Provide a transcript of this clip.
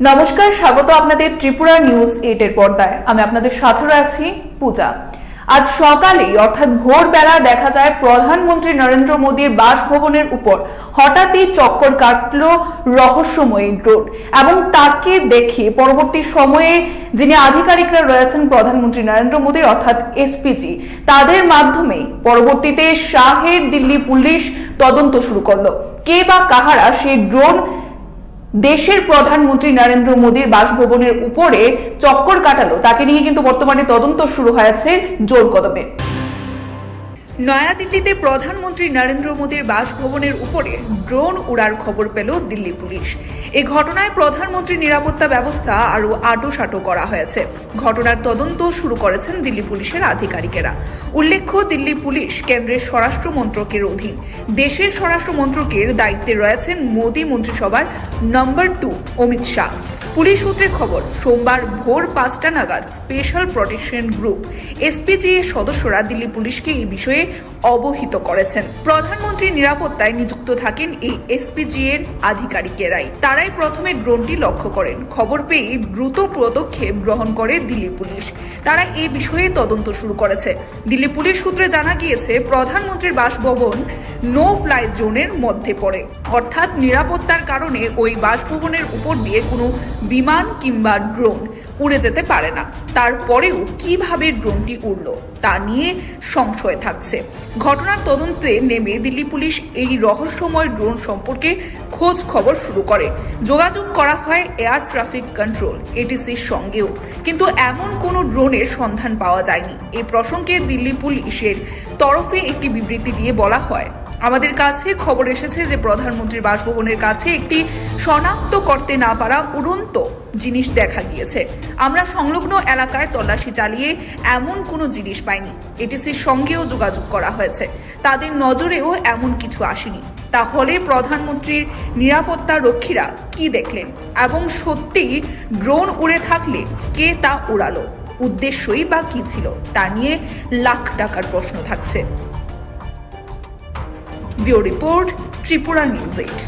নমস্কার, স্বাগত আপনাদের ত্রিপুরা নিউজ 8 এর পর্দায়। আমি আপনাদের সাথে আছি পূজা। আজ সকালেই অর্থাৎ ভোরবেলা দেখা যায় প্রধানমন্ত্রী নরেন্দ্র মোদীর বাসভবনের উপর হঠাৎই চক্কর কাটল রহস্যময়ী ড্রোন এবং তাকে দেখে পরবর্তী সময়ে যিনি আধিকারিকরা রয়েছেন প্রধানমন্ত্রী নরেন্দ্র মোদীর অর্থাৎ এসপিজি, তাদের মাধ্যমে পরবর্তীতে শাহের দিল্লি পুলিশ তদন্ত শুরু করলো। কে বা কাহারা সেই ড্রোন দেশের প্রধানমন্ত্রী নরেন্দ্র মোদীর বাসভবনের উপরে চক্কর কাটালো তাকে নিয়ে কিন্তু বর্তমানে তদন্ত শুরু হয়েছে জোর কদমে। নয়াদিল্লিতে প্রধানমন্ত্রী নরেন্দ্র মোদীর বাসভবনের উপরে ড্রোন উড়ার খবর পেল দিল্লি পুলিশ। এই ঘটনায় প্রধানমন্ত্রীর নিরাপত্তা ব্যবস্থা আরো আঁটোসাঁটো করা হয়েছে। ঘটনার তদন্ত শুরু করেছেন দিল্লি পুলিশের আধিকারিকেরা। উল্লেখ্য, দিল্লি পুলিশ কেন্দ্রের স্বরাষ্ট্র মন্ত্রকের অধীন। দেশের স্বরাষ্ট্র মন্ত্রকের দায়িত্বে রয়েছেন মোদী মন্ত্রিসভার নম্বর 2 অমিত শাহ। পুলিশ সূত্রের খবর, সোমবার ভোর 5টা নাগাদ স্পেশাল প্রোটেকশন গ্রুপ এসপিজি এর সদস্যরা দিল্লি পুলিশকে এই বিষয়ে অবহিত করেছেন। প্রধানমন্ত্রীর নিরাপত্তায় নিযুক্ত থাকেন এই এসপিজি এর আধিকারিকেরাই। তারাই প্রথমে ড্রোনটি লক্ষ্য করেন। খবর পেয়ে দ্রুত পদক্ষেপ গ্রহণ করে দিল্লি পুলিশ। তারা এই বিষয়ে তদন্ত শুরু করেছে। দিল্লি পুলিশ সূত্রে জানা গিয়েছে, প্রধানমন্ত্রীর বাসভবন নো ফ্লাই জোনের মধ্যে পড়ে, অর্থাৎ নিরাপত্তার কারণে ওই বাসভবনের উপর দিয়ে কোনো বিমান কিংবা ড্রোন উড়ে যেতে পারে না। তারপরেও কিভাবে ড্রোনটি উড়ল তা নিয়ে সংশয় থাকছে। ঘটনার তদন্তে নেমে দিল্লি পুলিশ এই রহস্যময় ড্রোন সম্পর্কে খোঁজ খবর শুরু করে। যোগাযোগ করা হয় এয়ার ট্রাফিক কন্ট্রোল এটিসির সঙ্গেও, কিন্তু এমন কোনো ড্রোনের সন্ধান পাওয়া যায়নি। এই প্রসঙ্গে দিল্লি পুলিশের তরফে একটি বিবৃতি দিয়ে বলা হয়, আমাদের কাছে খবর এসেছে যে প্রধানমন্ত্রীর বাসভবনের কাছে একটি শনাক্ত করতে না পারা উড়ন্ত জিনিস দেখা গিয়েছে। আমরা সংলগ্ন এলাকায় তল্লাশি চালিয়ে এমন কোনো জিনিস পাইনি। এটিসির সঙ্গেও যোগাযোগ করা হয়েছে, তাদের নজরেও এমন কিছু আসেনি। তাহলে প্রধানমন্ত্রীর নিরাপত্তা রক্ষীরা কি দেখলেন এবং সত্যি ড্রোন উড়ে থাকলে কে তা উড়ালো, উদ্দেশ্যই বা কি ছিল, তা নিয়ে লাখ টাকার প্রশ্ন থাকছে। Bureau report, Tripura news 8।